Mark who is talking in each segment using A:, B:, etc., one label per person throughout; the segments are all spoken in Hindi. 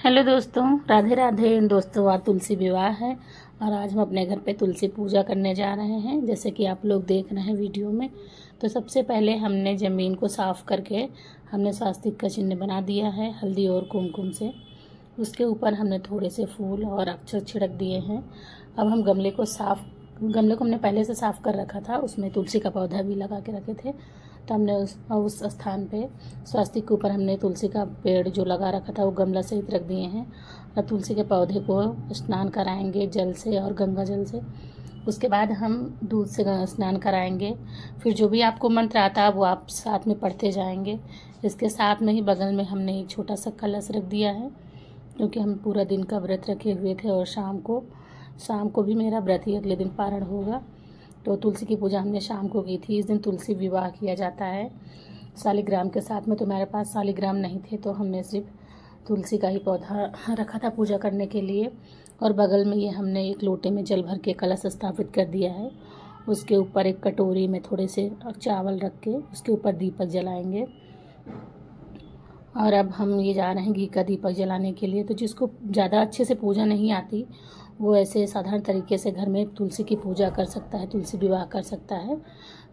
A: हेलो दोस्तों, राधे राधे। दोस्तों, आज तुलसी विवाह है और आज हम अपने घर पे तुलसी पूजा करने जा रहे हैं, जैसे कि आप लोग देख रहे हैं वीडियो में। तो सबसे पहले हमने ज़मीन को साफ़ करके हमने स्वास्तिक का चिन्ह बना दिया है हल्दी और कुमकुम से। उसके ऊपर हमने थोड़े से फूल और अक्षत छिड़क दिए हैं। अब हम गमले को हमने पहले से साफ़ कर रखा था, उसमें तुलसी का पौधा भी लगा के रखे थे। तो हमने उस स्थान पे स्वास्तिक के ऊपर हमने तुलसी का पेड़ जो लगा रखा था वो गमला सहित रख दिए हैं। और तुलसी के पौधे को स्नान कराएंगे जल से और गंगा जल से। उसके बाद हम दूध से स्नान कराएंगे। फिर जो भी आपको मंत्र आता है वो आप साथ में पढ़ते जाएंगे। इसके साथ में ही बगल में हमने एक छोटा सा कलश रख दिया है, क्योंकि हम पूरा दिन का व्रत रखे हुए थे और शाम को भी मेरा व्रत ही अगले दिन पारण होगा। तो तुलसी की पूजा हमने शाम को की थी। इस दिन तुलसी विवाह किया जाता है शालिग्राम के साथ में। तो मेरे पास शालिग्राम नहीं थे, तो हमने सिर्फ तुलसी का ही पौधा रखा था पूजा करने के लिए। और बगल में ये हमने एक लोटे में जल भर के कलश स्थापित कर दिया है। उसके ऊपर एक कटोरी में थोड़े से चावल रख के उसके ऊपर दीपक जलाएंगे। और अब हम ये जा रहे हैं घी का दीपक जलाने के लिए। तो जिसको ज़्यादा अच्छे से पूजा नहीं आती वो ऐसे साधारण तरीके से घर में तुलसी की पूजा कर सकता है, तुलसी विवाह कर सकता है।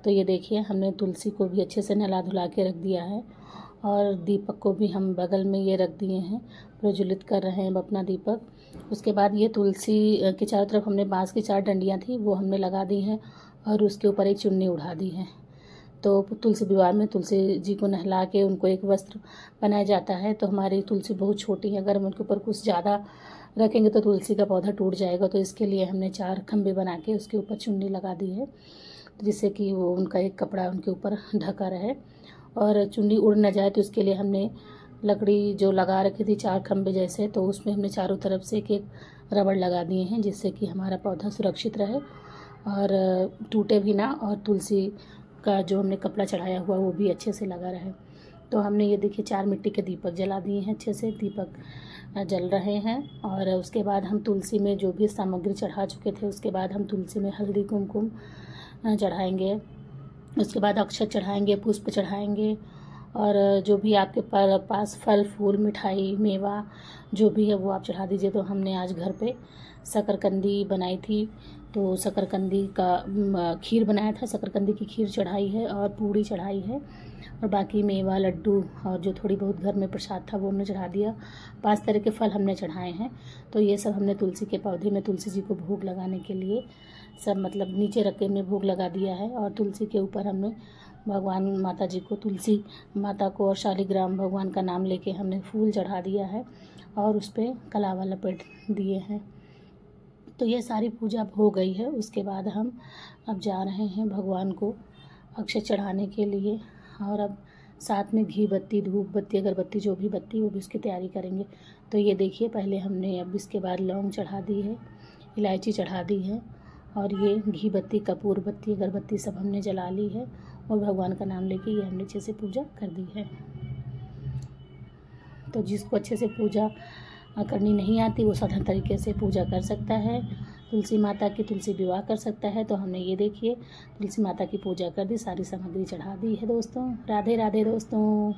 A: तो ये देखिए, हमने तुलसी को भी अच्छे से नहला धुला के रख दिया है और दीपक को भी हम बगल में ये रख दिए हैं, प्रज्वलित कर रहे हैं अपना दीपक। उसके बाद ये तुलसी के चारों तरफ हमने बांस की 4 डंडियाँ थी वो हमने लगा दी हैं और उसके ऊपर एक चुन्नी उड़ा दी है। तो तुलसी विवाह में तुलसी जी को नहला के उनको एक वस्त्र बनाया जाता है। तो हमारी तुलसी बहुत छोटी है, अगर हम उनके ऊपर कुछ ज़्यादा रखेंगे तो तुलसी का पौधा टूट जाएगा। तो इसके लिए हमने 4 खंभे बना के उसके ऊपर चुन्नी लगा दी है, जिससे कि वो उनका एक कपड़ा उनके ऊपर ढका रहे और चुन्नी उड़ न जाए। तो इसके लिए हमने लकड़ी जो लगा रखी थी 4 खंभे जैसे, तो उसमें हमने चारों तरफ से एक रबड़ लगा दिए हैं, जिससे कि हमारा पौधा सुरक्षित रहे और टूटे भी ना, और तुलसी का जो हमने कपड़ा चढ़ाया हुआ वो भी अच्छे से लगा रहे। तो हमने ये देखिए 4 मिट्टी के दीपक जला दिए हैं, अच्छे से दीपक जल रहे हैं। और उसके बाद हम तुलसी में जो भी सामग्री चढ़ा चुके थे, उसके बाद हम तुलसी में हल्दी कुमकुम चढ़ाएंगे। उसके बाद अक्षत चढ़ाएंगे, पुष्प चढ़ाएंगे और जो भी आपके पास फल फूल मिठाई मेवा जो भी है वो आप चढ़ा दीजिए। तो हमने आज घर पे शकरकंदी बनाई थी, तो शकरकंदी का खीर बनाया था, शकरकंदी की खीर चढ़ाई है और पूड़ी चढ़ाई है। और बाकी मेवा लड्डू और जो थोड़ी बहुत घर में प्रसाद था वो हमने चढ़ा दिया। 5 तरह के फल हमने चढ़ाए हैं। तो ये सब हमने तुलसी के पौधे में तुलसी जी को भोग लगाने के लिए सब मतलब नीचे रख के हमने भोग लगा दिया है। और तुलसी के ऊपर हमने भगवान माता जी को, तुलसी माता को और शालिग्राम भगवान का नाम लेके हमने फूल चढ़ा दिया है और उस पर कलावा लपेट दिए हैं। तो ये सारी पूजा हो गई है। उसके बाद हम अब जा रहे हैं भगवान को अक्षत चढ़ाने के लिए। और अब साथ में घी बत्ती, धूप बत्ती, अगरबत्ती, जो भी बत्ती वो भी उसकी तैयारी करेंगे। तो ये देखिए, पहले हमने अब इसके बाद लौंग चढ़ा दी है, इलायची चढ़ा दी है और ये घी बत्ती, कपूर बत्ती, अगरबत्ती सब हमने जला ली है और भगवान का नाम लेके ये हमने अच्छे से पूजा कर दी है। तो जिसको अच्छे से पूजा करनी नहीं आती वो साधारण तरीके से पूजा कर सकता है, तुलसी माता की तुलसी विवाह कर सकता है। तो हमने ये देखिए तुलसी माता की पूजा कर दी, सारी सामग्री चढ़ा दी है दोस्तों। राधे राधे दोस्तों।